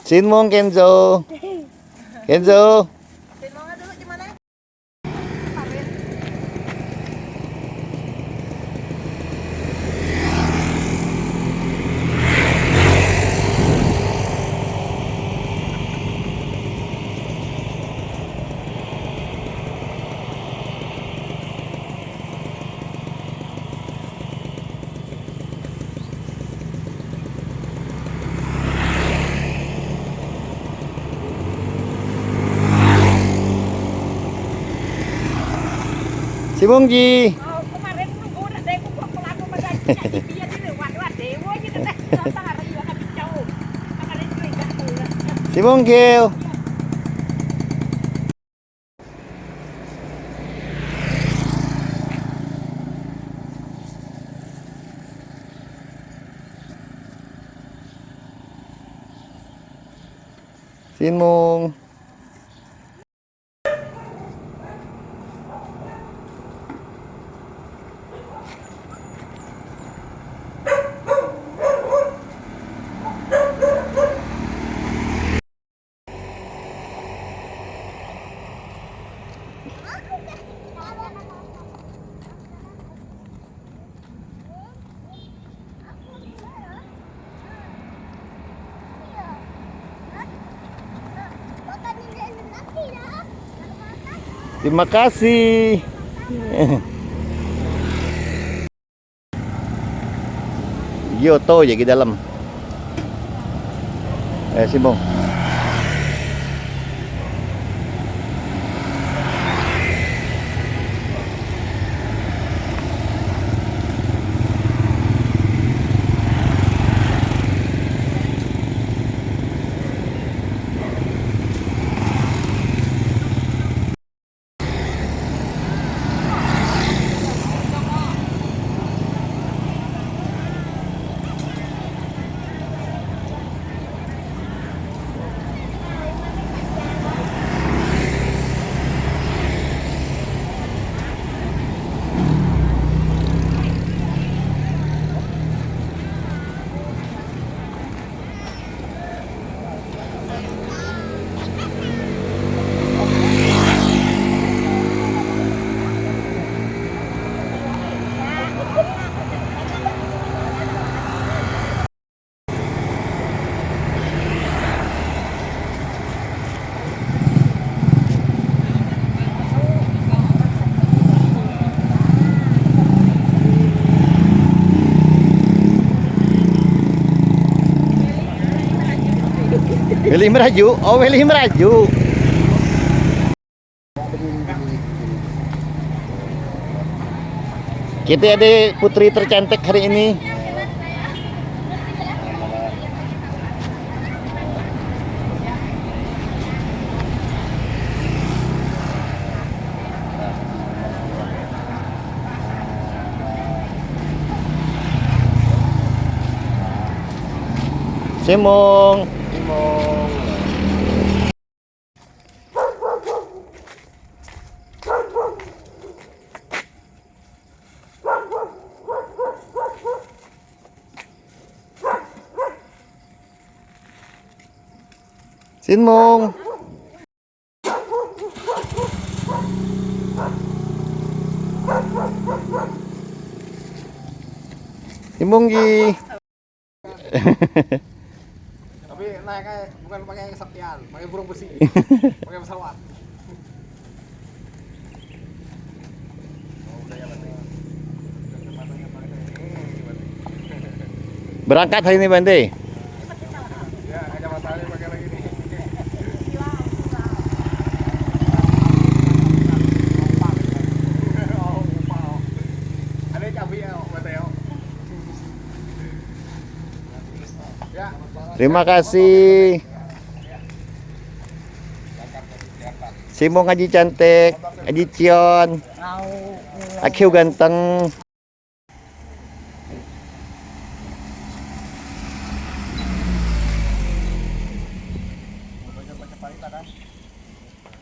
Sinmong Kenzo. Kenzo. Sinmongnya dulu gimana? Si Mongji. Oh, kemarin nunggu udah deh, gua pelaku pada dia di luar dewa gitu deh. Tangan juga kan jauh. Tangan itu enggak tuh. Si Monggil. Sinmong. Terima kasih. Yoto ya di dalam. Simong. Willy meraju. Oh, Willy meraju. Kita ada putri tercantik hari ini. Simong. Sinmong. Simonggi. Tapi naiknya bukan pakai saktian, pakai burung besi, pakai pesawat. Berangkat hari ini Bante. Ya, kacamatanya pakai lagi nih. Ada cabai ya, Mateo. Ya. Terima kasih. Simong Aji cantik, Aji Cion, Akiu ganteng.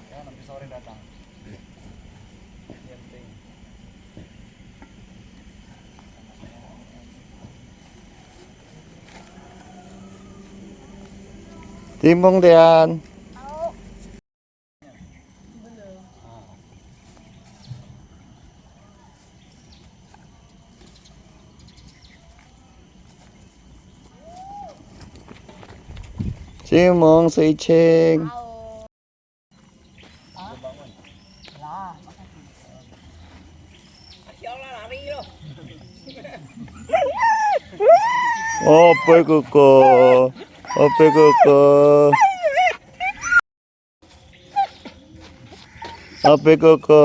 Ya, nanti sore datang. Timbung Dian. Simong si Cheng. Ope kuko. Ope kuko. Ope kuko.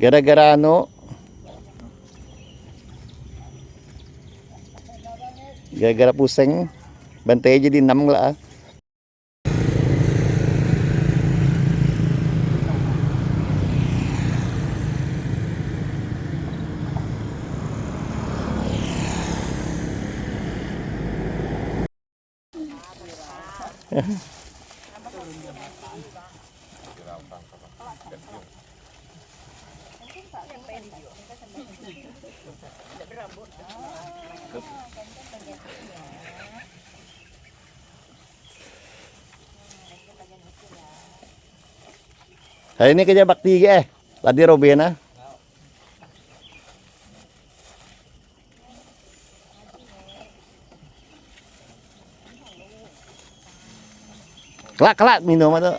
Gara-gara ano? Gara-gara pusing. Bantai jadi 6 lah. Hari ini kerja bakti Ladi Robena. Kelak minum atau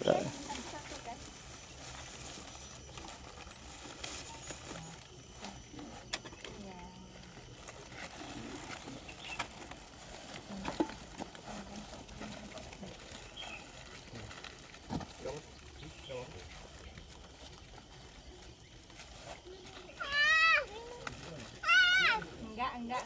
Enggak.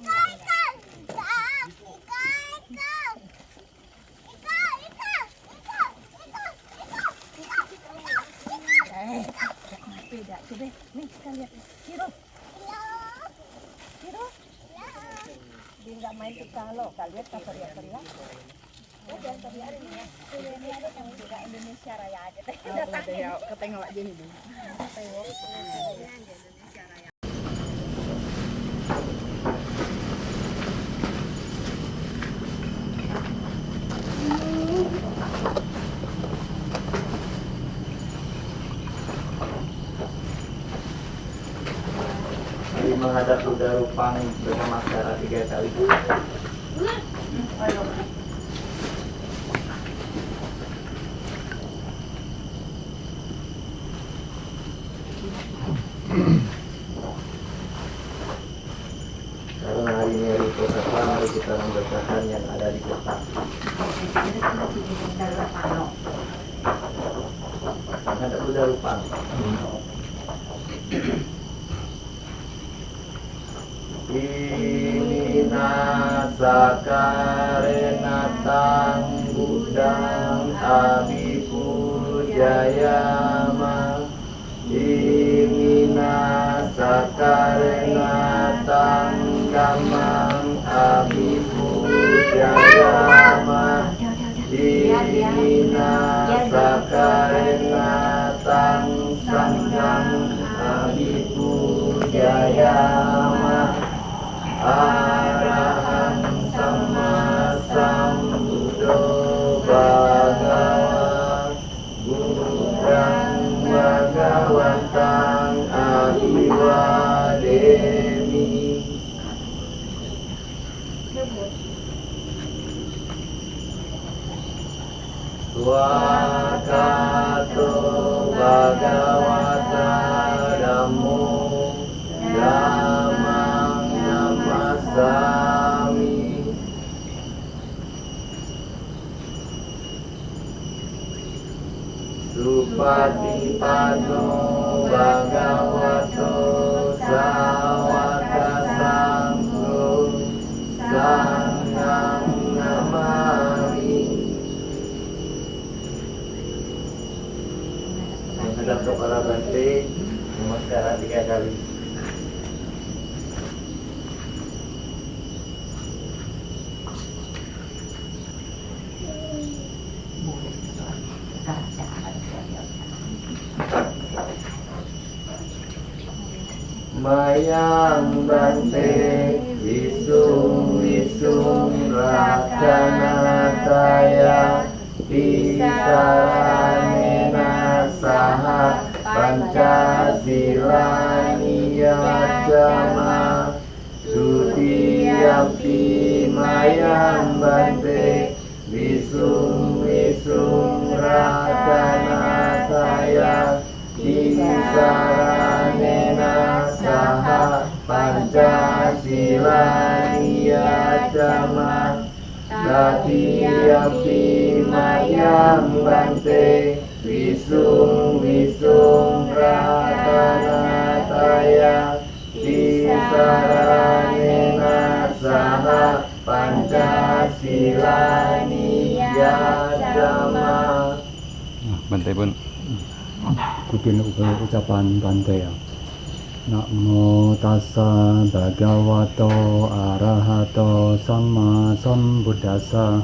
Beda tuh deh. Nih, kita lihat. Hiro. Dia nggak main ke kalau kalian tak teriak-teriak. Jangan teriak ini ya. Ini ada yang juga Indonesia Raya aja. Datang ya, ketengok aja nih. Tengok. Indonesia Raya. Menghadap kuda Rupang bersama secara 3 kali. Karena hari ini hari Pusaka, mari kita membacakan yang ada di kotak. Menghadap kuda Rupang. Ini nasakarena tanggudang abiku jayama. Ini nasakarena tanggamang abiku jayama. Ini nasakarena tangsanggang abiku jayama. Arahang sama sambuddho bhagawa buddhang bhagawantang abhiwademi. Swakato bhagavata dhammo dhammang namasami. Supatipano bhagavato sawaka sangho sanghang namami. Menghadap kepala bante, namaskara 3 kali. mayang bante Visung visung rakanataya Tisaranena saha Pancasila niyacama Sutiyampi mayang bante Visung visung rakanataya Tisaranena saha Pancasila niyacama Tatiyampi mayang bante Visung visung rakanataya Tisaranena saha Pancasila niyacama. Bantai pun. Ikutin ucapan Bante ya. Namo tassa bhagavato arahato sama sambuddhassa.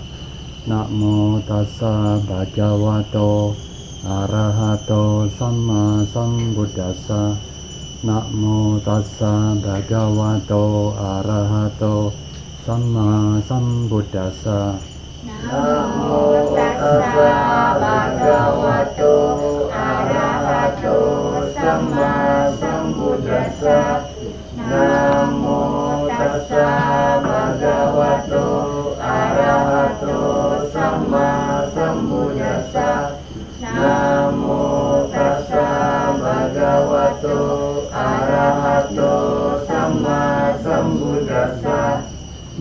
Namo tassa bhagavato arahato sama sambuddhassa. Namo tassa bhagavato arahato sama sambuddhassa. Namo tassa bhagavato arahato sama sambuddhassa. Namo tassa bhagavato arahato sama sambuddhassa. Namo tassa bhagavato arahato sama sambuddhassa.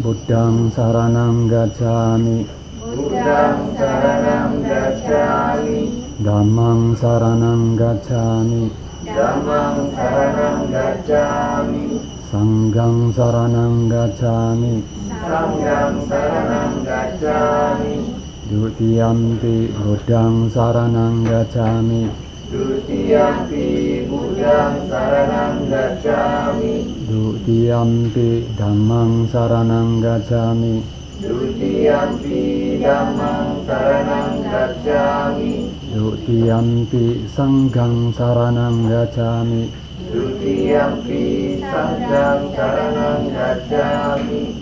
Buddhang saranang gacchami. Buddhang saranang gacchami. Dhammang saranang gacchami. Dhammang saranang gacchami. Sanghang saranang gacchami. Sanghang saranang gacchami. Dutiyampi buddhang saranang gacchami. Dutiyampi Buddhang saranang gacchami. Dutiyampi dhammang saranang gacchami. Dutiyampi dhammang saranang gacchami. Dutiyampi sanghang saranang gacchami. Dutiyampi sanghang saranang gacchami.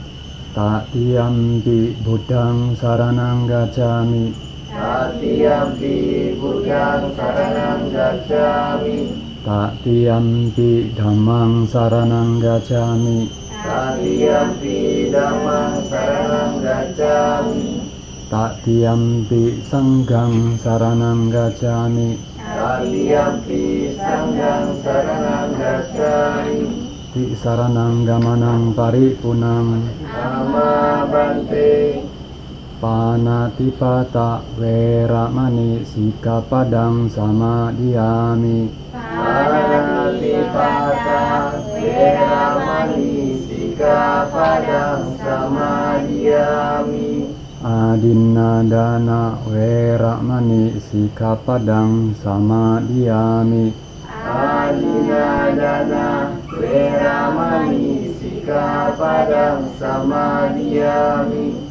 Tatiyampi buddhang saranang gacchami. Tatiyampi Buddhang saranang gacchami. Tatiyampi dhammang saranang gacchami. Tatiyampi dhammang saranang gacchami. Tatiyampi sanghang saranang gacchami. Tatiyampi sanghang saranang gacchami. Tisaranang gamanang paripunang. Nama bante. Panatipata weramani sikapadang samadhiyami. Panatipata weramani sikapadang samadhiyami. Adinnadana weramani sikapadang samadhiyami. Adinadana weramani sikapadang samadhiyami.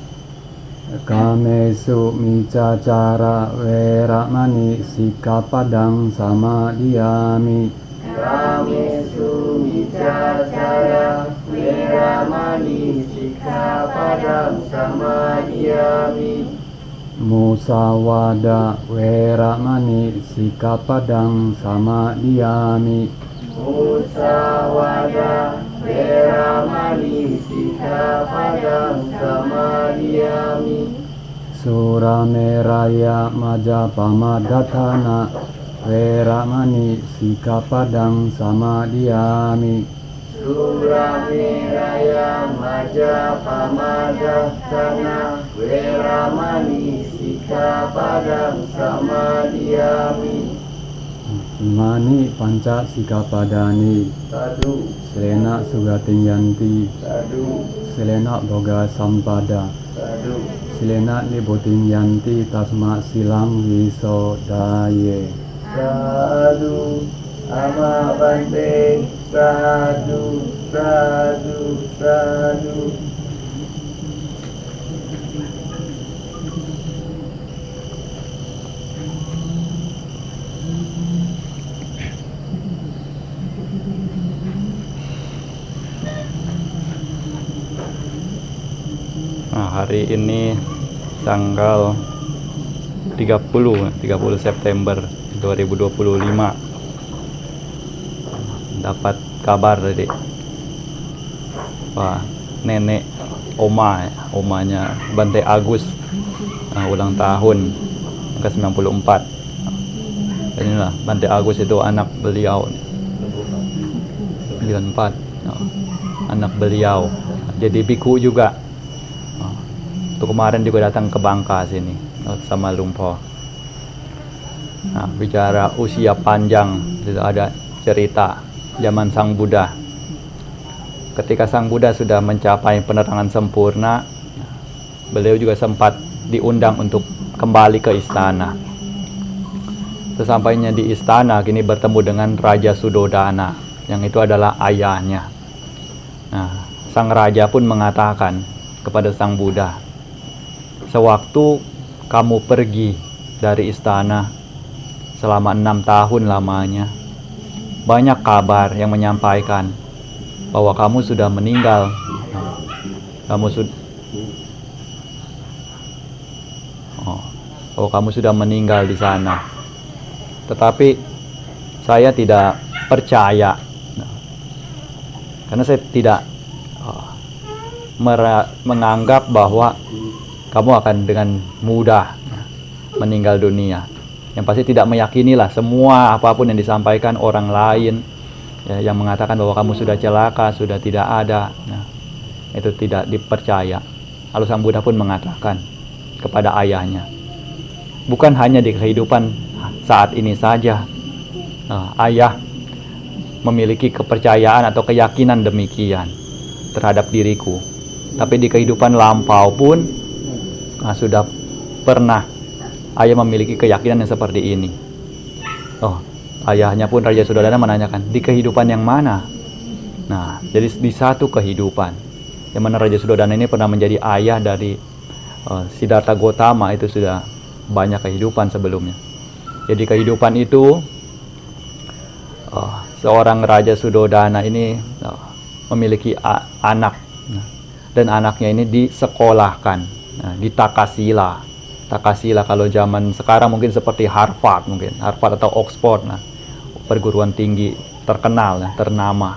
Kamesu micacara weramani sikapadang samadhiyami. Kamesu micacara weramani sikapadang samadhiyami. Musawada weramani sikapadang samadhiyami. Musawada weramani sikapadang samadhiyami. Surameraya majapamadatthana weramani sikapadang samadhiyami. Surameraya majapamadatthana weramani sikapadang samadhiyami. Imani panca sikapadani. Sadu. Selena sugating yanti. Sadu. Selena boga sampada. Sadu. Selena libuting yanti tasma silang wisodaye. Sadu. Ama bante. Sadu. Sadu. Sadu. Nah, hari ini tanggal 30 September 2025. Dapat kabar tadi, wah, nenek omanya Bante Agus ulang tahun ke 94. Dan inilah Bante Agus itu anak beliau 94, anak beliau jadi biku juga. Itu kemarin juga datang ke Bangka sini sama Lumpur. Nah, bicara usia panjang, itu ada cerita zaman Sang Buddha. Ketika Sang Buddha sudah mencapai penerangan sempurna, beliau juga sempat diundang untuk kembali ke istana. Sesampainya di istana, kini bertemu dengan Raja Sudodana, yang itu adalah ayahnya. Nah, sang raja pun mengatakan kepada Sang Buddha, sewaktu kamu pergi dari istana selama 6 tahun lamanya, banyak kabar yang menyampaikan bahwa kamu sudah meninggal. Bahwa kamu sudah meninggal di sana. Tetapi saya tidak percaya, karena saya tidak menganggap bahwa kamu akan dengan mudah meninggal dunia. Yang pasti tidak meyakinilah semua apapun yang disampaikan orang lain, ya, yang mengatakan bahwa kamu sudah celaka, sudah tidak ada. Nah, itu tidak dipercaya. Lalu Sang Buddha pun mengatakan kepada ayahnya, bukan hanya di kehidupan saat ini saja ayah memiliki kepercayaan atau keyakinan demikian terhadap diriku, tapi di kehidupan lampau pun sudah pernah ayah memiliki keyakinan yang seperti ini. Ayahnya pun Raja Sudodana menanyakan, di kehidupan yang mana? Nah, jadi di satu kehidupan yang mana Raja Sudodana ini pernah menjadi ayah dari Siddhartha Gautama, itu sudah banyak kehidupan sebelumnya. Jadi kehidupan itu seorang Raja Sudodana ini memiliki anak, dan anaknya ini disekolahkan di Takasila. Takasila kalau zaman sekarang mungkin seperti Harvard atau Oxford, perguruan tinggi terkenal, ternama.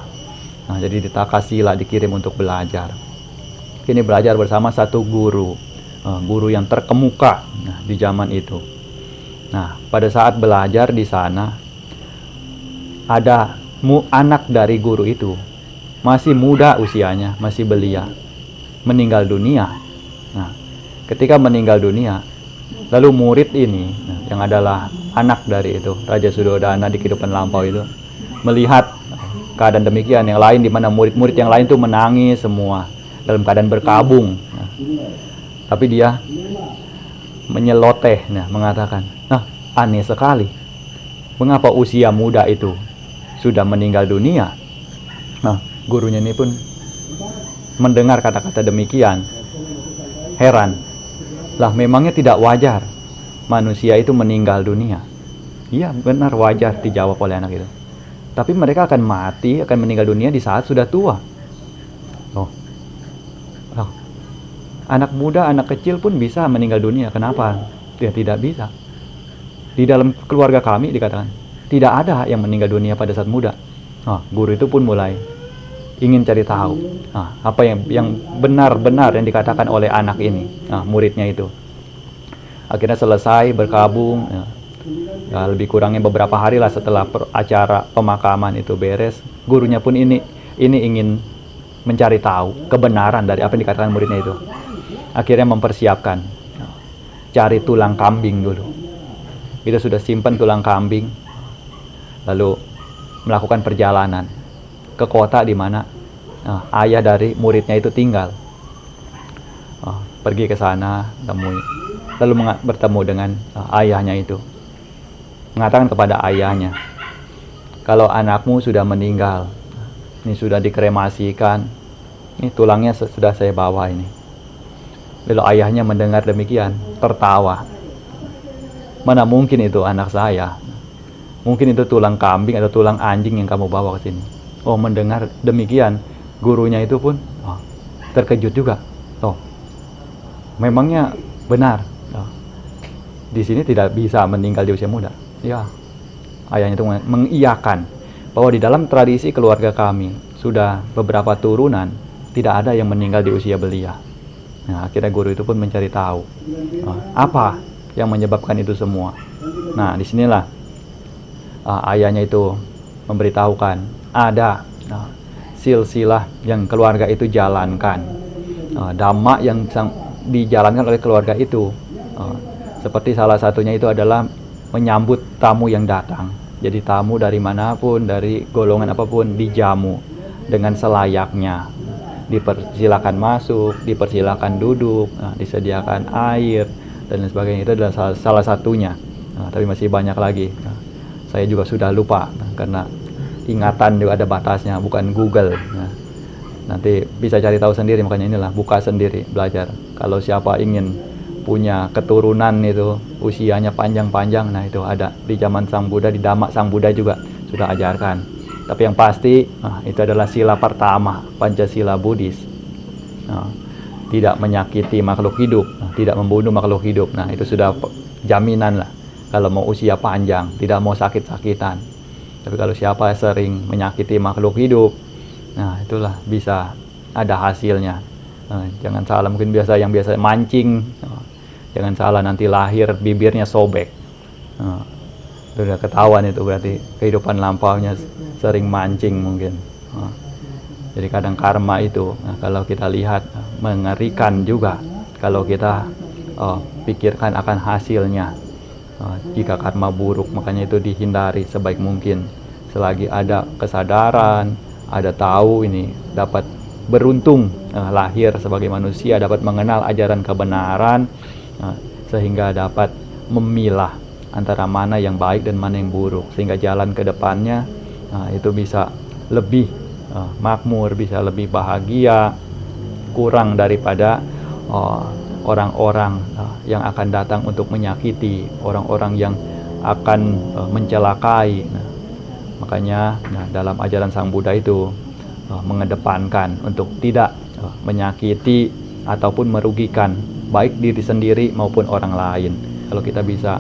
Jadi di Takasila dikirim untuk belajar. Ini belajar bersama satu guru yang terkemuka di zaman itu. Nah, pada saat belajar di sana, ada anak dari guru itu, masih muda usianya, masih belia, meninggal dunia. Nah, ketika meninggal dunia, lalu murid ini, yang adalah anak dari itu Raja Sudodana di kehidupan lampau itu, melihat keadaan demikian, yang lain di mana murid-murid yang lain itu menangis semua dalam keadaan berkabung. Tapi dia menyeloteh, mengatakan, aneh sekali, mengapa usia muda itu sudah meninggal dunia? Gurunya ini pun mendengar kata-kata demikian, heran. Lah, memangnya tidak wajar manusia itu meninggal dunia? Iya, benar, wajar, dijawab oleh anak itu. Tapi mereka akan mati, akan meninggal dunia di saat sudah tua. Anak muda, anak kecil pun bisa meninggal dunia. Kenapa? Ya, tidak bisa. Di dalam keluarga kami dikatakan tidak ada yang meninggal dunia pada saat muda. Guru itu pun mulai ingin cari tahu apa yang benar-benar yang dikatakan oleh anak ini, muridnya itu. Akhirnya selesai berkabung, lebih kurangnya beberapa hari lah setelah acara pemakaman itu beres, gurunya pun ini ingin mencari tahu kebenaran dari apa yang dikatakan muridnya itu. Akhirnya mempersiapkan, cari tulang kambing dulu. Kita sudah simpan tulang kambing, lalu melakukan perjalanan ke kota di mana ayah dari muridnya itu tinggal. Pergi ke sana, temui, lalu bertemu dengan ayahnya itu. Mengatakan kepada ayahnya, kalau anakmu sudah meninggal, ini sudah dikremasikan, ini tulangnya sudah saya bawa ini. Lalu ayahnya mendengar demikian, tertawa. Mana mungkin itu anak saya? Mungkin itu tulang kambing atau tulang anjing yang kamu bawa ke sini. Mendengar demikian, gurunya itu pun terkejut juga. memangnya benar di sini tidak bisa meninggal di usia muda? Ya, ayahnya itu mengiyakan bahwa di dalam tradisi keluarga kami sudah beberapa turunan tidak ada yang meninggal di usia belia. Nah, akhirnya guru itu pun mencari tahu apa yang menyebabkan itu semua. Nah, disinilah ayahnya itu memberitahukan ada silsilah yang keluarga itu jalankan, dhamma yang dijalankan oleh keluarga itu. Seperti salah satunya itu adalah menyambut tamu yang datang. Jadi tamu dari manapun, dari golongan apapun dijamu dengan selayaknya. Dipersilakan masuk, dipersilakan duduk, disediakan air dan lain sebagainya. Itu adalah salah satunya. Tapi masih banyak lagi. Saya juga sudah lupa karena ingatan juga ada batasnya, bukan Google. Nanti bisa cari tahu sendiri, makanya inilah buka sendiri, belajar. Kalau siapa ingin punya keturunan itu usianya panjang-panjang, nah itu ada di zaman Sang Buddha, di Dhamma Sang Buddha juga sudah ajarkan. Tapi yang pasti itu adalah sila pertama Pancasila Buddhis. Tidak menyakiti makhluk hidup, tidak membunuh makhluk hidup. Nah, itu sudah jaminan lah kalau mau usia panjang, tidak mau sakit-sakitan. Tapi kalau siapa sering menyakiti makhluk hidup, nah itulah bisa ada hasilnya. Jangan salah, mungkin yang biasa mancing, jangan salah nanti lahir bibirnya sobek. Itu udah ketahuan, itu berarti kehidupan lampaunya sering mancing mungkin. Jadi kadang karma itu, kalau kita lihat mengerikan juga kalau kita pikirkan akan hasilnya. Jika karma buruk, makanya itu dihindari sebaik mungkin. Selagi ada kesadaran, ada tahu ini dapat beruntung lahir sebagai manusia, dapat mengenal ajaran kebenaran, sehingga dapat memilah antara mana yang baik dan mana yang buruk, sehingga jalan ke depannya itu bisa lebih makmur, bisa lebih bahagia, kurang daripada orang-orang yang akan datang untuk menyakiti, orang-orang yang akan mencelakai. Makanya dalam ajaran Sang Buddha itu mengedepankan untuk tidak menyakiti ataupun merugikan baik diri sendiri maupun orang lain. Kalau kita bisa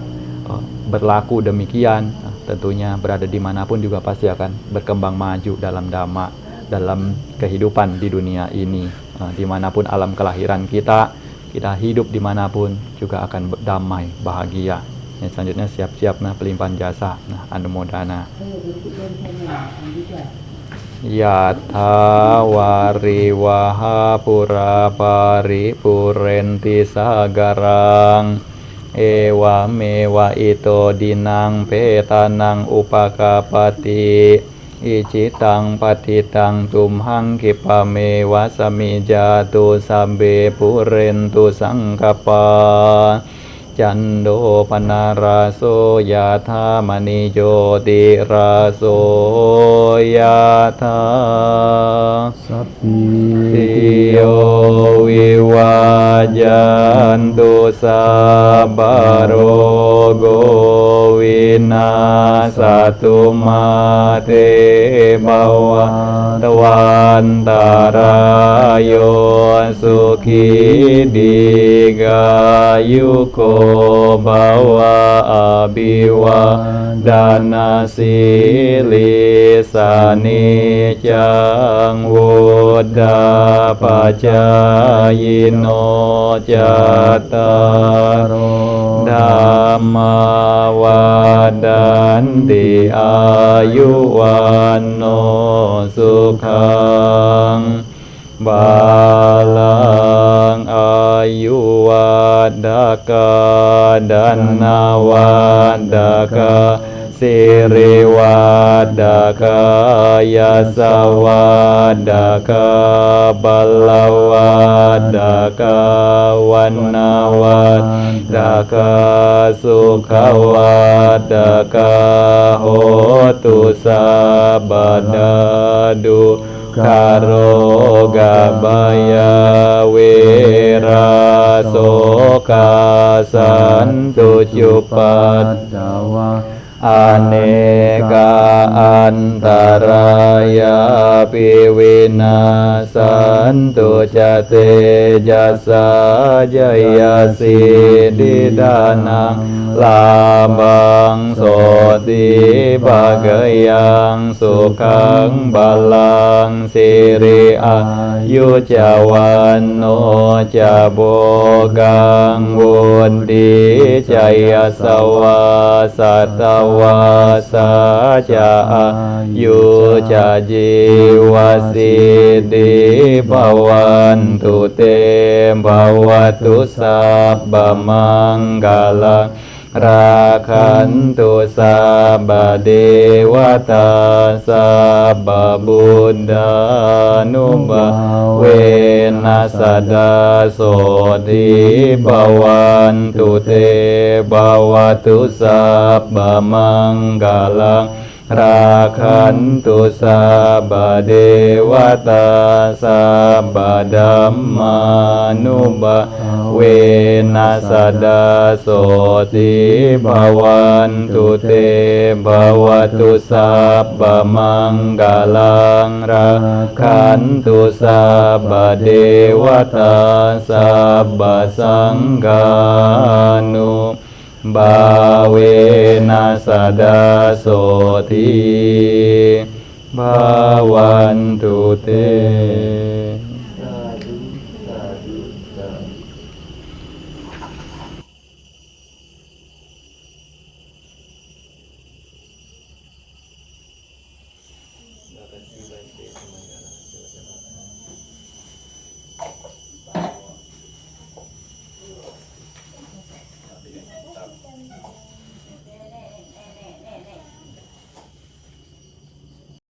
berlaku demikian, tentunya berada dimanapun juga pasti akan berkembang maju dalam dhamma, dalam kehidupan di dunia ini. Dimanapun alam kelahiran kita hidup dimanapun juga akan damai, bahagia. Selanjutnya siap-siap pelimpahan jasa, anumodana. Yatha wariwaha pura paripurenti sagarang ewa mewa ito dinang petanang upakapati icitang patitang tumhang kipame wasami jatu sambe purentu sangkapa cando panaraso yatha mani joti raso yatha tiyo wiwajantu sabaro gowina satu mate bawa tawantarayo suki digayuko bawa abiwa dana silisani cang wuda pacayino cataro dhamma wadanti ayuwano sukhang balang ayuwadaka danawadaka siriwadaka yasawadaka balawadaka wanawadaka sukhawadaka hotu sabadadu karo gabaya wira soka santu cupat dawa อเนกาอันตรายาปิวินาสันตุจเตจัสสะจยสิดิดานังลาบังโสติภะกยังสุขังบาลังสิริอายุจวันโนจะโบกังวุนติจยสวาสัตวาสาจะอายุจะจีวสิติภวันตุเตภวตุสัพพมังกาลังราคันตุสัพพเดวตาสัพพบุตตานุภาเวนัสสดาโสติภวันตุเตภวตุสัพพมังกาลังราคันตุสัพพเดวตาสัพพธัมมานุภาเวนัสสดาโสติภวันตุเตภวตุสัพพมังกาลังราคันตุสัพพเดวตาสัพพสังฆานุบาเวนัสสดาโสติภวันตุเต Terima